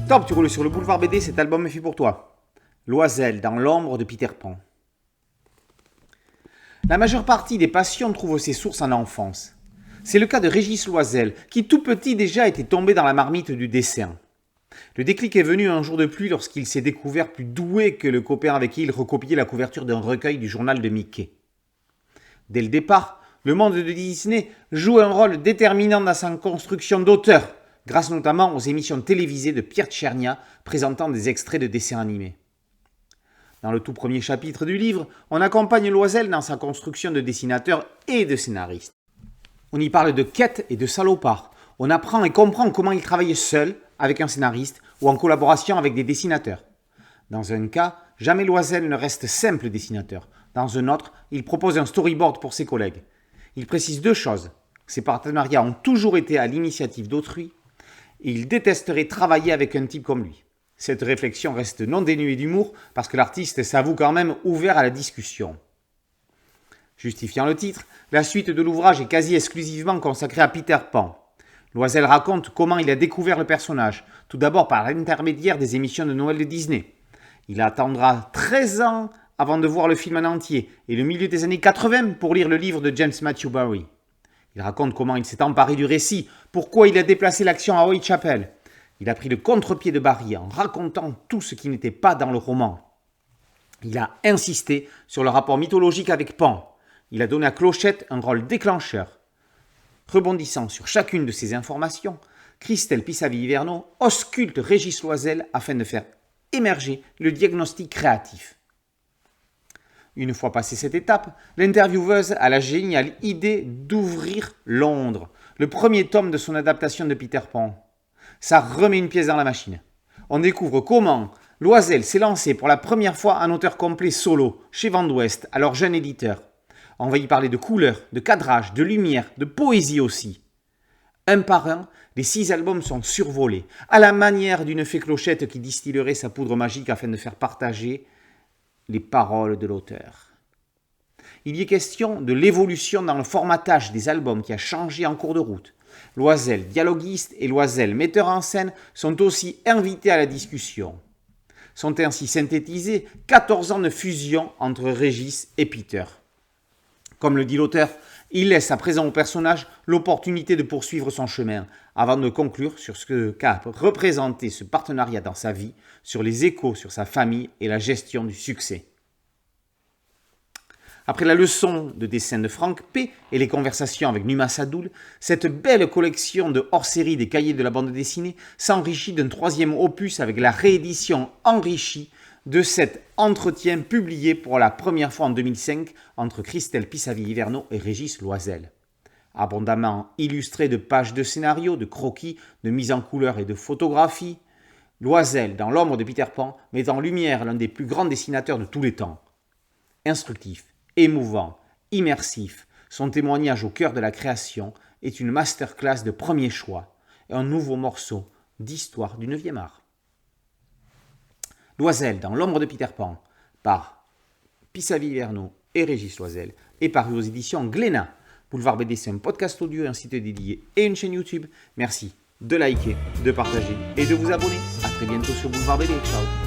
Top, tu roules sur le boulevard BD, cet album est fait pour toi. Loisel, dans l'ombre de Peter Pan. La majeure partie des passions trouvent ses sources en enfance. C'est le cas de Régis Loisel, qui tout petit déjà était tombé dans la marmite du dessin. Le déclic est venu un jour de pluie lorsqu'il s'est découvert plus doué que le copain avec qui il recopiait la couverture d'un recueil du journal de Mickey. Dès le départ, le monde de Disney joue un rôle déterminant dans sa construction d'auteur, grâce notamment aux émissions télévisées de Pierre Tchernia présentant des extraits de dessins animés. Dans le tout premier chapitre du livre, on accompagne Loisel dans sa construction de dessinateur et de scénariste. On y parle de quête et de salopard. On apprend et comprend comment il travaille seul, avec un scénariste, ou en collaboration avec des dessinateurs. Dans un cas, jamais Loisel ne reste simple dessinateur. Dans un autre, il propose un storyboard pour ses collègues. Il précise deux choses. Ses partenariats ont toujours été à l'initiative d'autrui, et il détesterait travailler avec un type comme lui. Cette réflexion reste non dénuée d'humour parce que l'artiste s'avoue quand même ouvert à la discussion. Justifiant le titre, la suite de l'ouvrage est quasi exclusivement consacrée à Peter Pan. Loisel raconte comment il a découvert le personnage, tout d'abord par l'intermédiaire des émissions de Noël de Disney. Il attendra 13 ans avant de voir le film en entier et le milieu des années 80 pour lire le livre de James Matthew Barrie. Il raconte comment il s'est emparé du récit, pourquoi il a déplacé l'action à Whitechapel. Il a pris le contre-pied de Barrie en racontant tout ce qui n'était pas dans le roman. Il a insisté sur le rapport mythologique avec Pan. Il a donné à Clochette un rôle déclencheur. Rebondissant sur chacune de ces informations, Christelle Pisavy-Hiverneau ausculte Régis Loisel afin de faire émerger le diagnostic créatif. Une fois passée cette étape, l'intervieweuse a la géniale idée d'ouvrir Londres, le premier tome de son adaptation de Peter Pan. Ça remet une pièce dans la machine. On découvre comment Loisel s'est lancé pour la première fois en auteur complet solo, chez Vent d'Ouest, alors jeune éditeur. On va y parler de couleurs, de cadrage, de lumière, de poésie aussi. Un par un, les 6 albums sont survolés, à la manière d'une fée Clochette qui distillerait sa poudre magique afin de faire partager les paroles de l'auteur. Il y est question de l'évolution dans le formatage des albums qui a changé en cours de route. Loisel, dialoguiste, et Loisel, metteur en scène, sont aussi invités à la discussion. Sont ainsi synthétisés 14 ans de fusion entre Régis et Peter. Comme le dit l'auteur, il laisse à présent au personnage l'opportunité de poursuivre son chemin, avant de conclure sur ce qu'a représenté ce partenariat dans sa vie, sur les échos sur sa famille et la gestion du succès. Après la leçon de dessin de Franck P. et les conversations avec Numa Sadoul, cette belle collection de hors-série des cahiers de la bande dessinée s'enrichit d'un 3e opus avec la réédition enrichie de cet entretien publié pour la première fois en 2005 entre Christelle Pisavy-Hiverneau et Régis Loisel. Abondamment illustré de pages de scénarios, de croquis, de mise en couleur et de photographies, Loisel, dans l'ombre de Peter Pan, met en lumière l'un des plus grands dessinateurs de tous les temps. Instructif, émouvant, immersif, son témoignage au cœur de la création est une masterclass de premier choix et un nouveau morceau d'histoire du 9e art. Loisel, dans l'ombre de Peter Pan, par Pisavy-Hiverneau et Régis Loisel, est paru aux éditions Glénat. Boulevard BD, c'est un podcast audio, un site dédié et une chaîne YouTube. Merci de liker, de partager et de vous abonner. A très bientôt sur Boulevard BD. Ciao.